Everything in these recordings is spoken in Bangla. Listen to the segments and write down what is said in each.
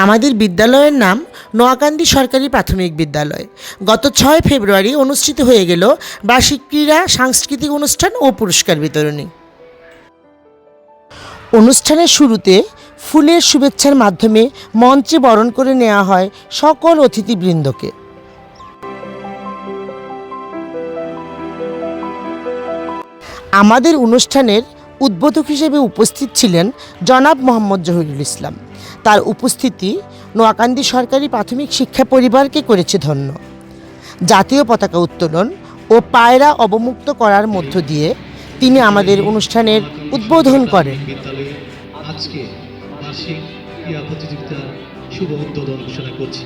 আমাদের বিদ্যালয়ের নাম নোয়াকান্দি সরকারি প্রাথমিক বিদ্যালয়। গত 6 ফেব্রুয়ারি অনুষ্ঠিত হয়ে গেল বার্ষিক ক্রীড়া, সাংস্কৃতিক অনুষ্ঠান ও পুরস্কার বিতরণী। অনুষ্ঠানের শুরুতে ফুলের শুভেচ্ছার মাধ্যমে মঞ্চে বরণ করে নেওয়া হয় সকল অতিথিবৃন্দকে। আমাদের অনুষ্ঠানের উদ্বোধক হিসেবে উপস্থিত ছিলেন জনাব মোহাম্মদ জহিরুল ইসলাম। তার উপস্থিতি নোয়াকান্দি সরকারি প্রাথমিক শিক্ষা পরিবারকে করেছে ধন্য। জাতীয় পতাকা উত্তোলন ও পায়রা অবমুক্ত করার মধ্য দিয়ে তিনি আমাদের অনুষ্ঠানের উদ্বোধন করেন। আজকে বার্ষিক ক্রীড়া প্রতিযোগিতার শুভ উদ্বোধন ঘোষণা করছি।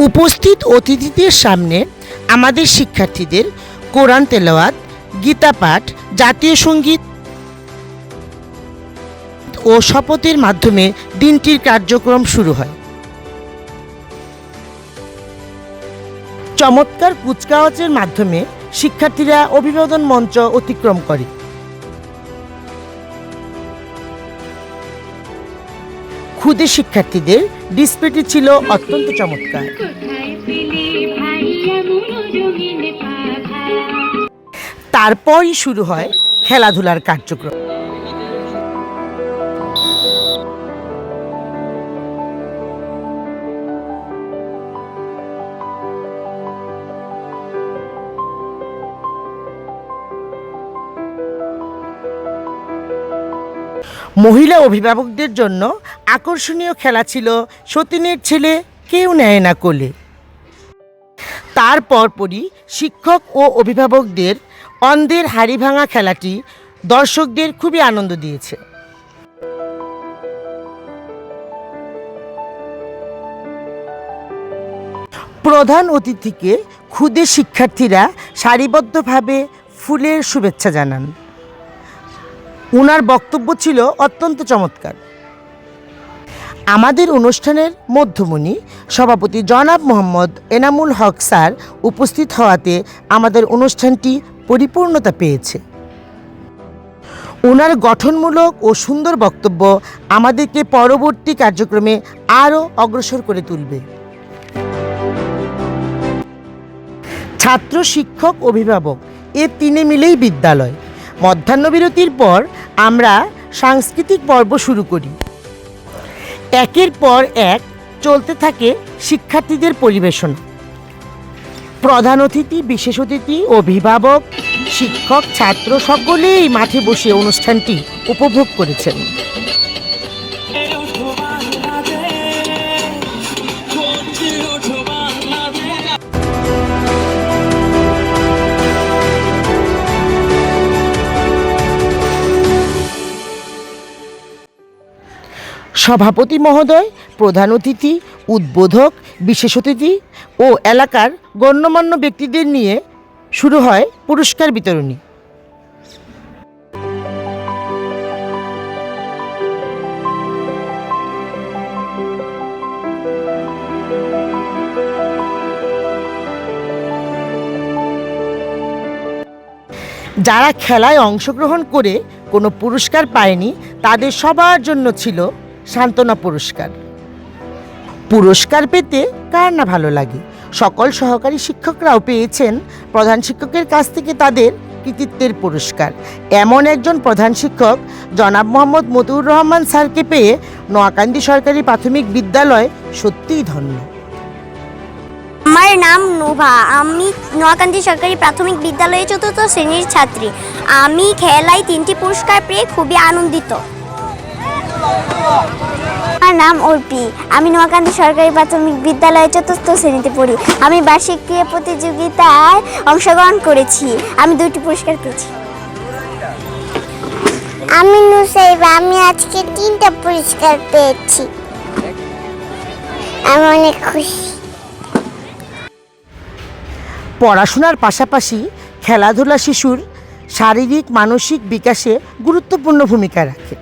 উপস্থিত অতিথিদের সামনে আমাদের শিক্ষার্থীদের কোরআন তেলাওয়াত, গীতা পাঠ, জাতীয় সঙ্গীত ও শপথের মাধ্যমে দিনটির কার্যক্রম শুরু হয়। চমৎকার কুচকাওয়াজের মাধ্যমে শিক্ষার্থীরা অভিবাদন মঞ্চ অতিক্রম করে। ক্ষুদে শিক্ষার্থীদের ডিসপ্লেটি ছিল অত্যন্ত চমৎকার। তারপরই শুরু হয় খেলাধুলার কার্যক্রম। মহিলা অভিভাবকদের জন্য আকর্ষণীয় খেলা ছিল সতীনের ছেলে কেউ নেয় না কোলে। তার পরপরই শিক্ষক ও অভিভাবকদের অন্ধের হাড়ি ভাঙা খেলাটি দর্শকদের খুবই আনন্দ দিয়েছে। প্রধান অতিথিকে ক্ষুদে শিক্ষার্থীরা সারিবদ্ধভাবে ফুলের শুভেচ্ছা জানান। ওনার বক্তব্য ছিল অত্যন্ত চমৎকার। আমাদের অনুষ্ঠানের মধ্যমণি সভাপতি জনাব মোহাম্মদ এনামুল হক স্যার উপস্থিত হওয়াতে আমাদের অনুষ্ঠানটি পরিপূর্ণতা পেয়েছে। ওনার গঠনমূলক ও সুন্দর বক্তব্য আমাদেরকে পরবর্তী কার্যক্রমে আরও অগ্রসর করে তুলবে। ছাত্র, শিক্ষক, অভিভাবক এ তিনে মিলেই বিদ্যালয়। মধ্যাহ্নবিরতির পর আমরা সাংস্কৃতিক পর্ব শুরু করি। একের পর এক চলতে থাকে শিক্ষার্থীদের পরিবেশন। প্রধান অতিথি, বিশেষ অতিথি, অভিভাবক, শিক্ষক, ছাত্র সকলেই মাঠে বসে অনুষ্ঠানটি উপভোগ করেছেন। সভাপতি মহোদয়, প্রধান অতিথি, উদ্বোধক, বিশেষ অতিথি ও এলাকার গণ্যমান্য ব্যক্তিদের নিয়ে শুরু হয় পুরস্কার বিতরণী। যারা খেলায় অংশগ্রহণ করে কোনো পুরস্কার পায়নি তাদের সবার জন্য ছিল সান্ত্বনা পুরস্কার। পুরস্কার পেতে কার না ভালো লাগে। সকল সহকারী শিক্ষকরাও পেয়েছেন প্রধান শিক্ষকের কাছ থেকে তাদের কৃতিত্বের পুরস্কার। এমন একজন প্রধান শিক্ষক জনাব মোহাম্মদ মতিউর রহমান স্যারকে পেয়ে নোয়াকান্দি সরকারি প্রাথমিক বিদ্যালয় সত্যিই ধন্য। আমার নাম নোভা। আমি নোয়াকান্দি সরকারি প্রাথমিক বিদ্যালয়ে 4র্থ শ্রেণীর ছাত্রী। আমি খেলায় 3টি পুরস্কার পেয়ে খুবই আনন্দিত। আমার নাম অর্পি। আমি নোয়াকান্দি সরকারি প্রাথমিক বিদ্যালয়ে 4র্থ শ্রেণীতে পড়ি। আমি বার্ষিক ক্রীড়া প্রতিযোগিতায় অংশগ্রহণ করেছি। আমি 2টি পুরস্কার পেয়েছি। আমি নুসাইবা। আমি আজকে 3টা পুরস্কার পেয়েছি। আমি অনেক খুশি। পড়াশোনার পাশাপাশি খেলাধুলা শিশুর শারীরিক, মানসিক বিকাশে গুরুত্বপূর্ণ ভূমিকা রাখে।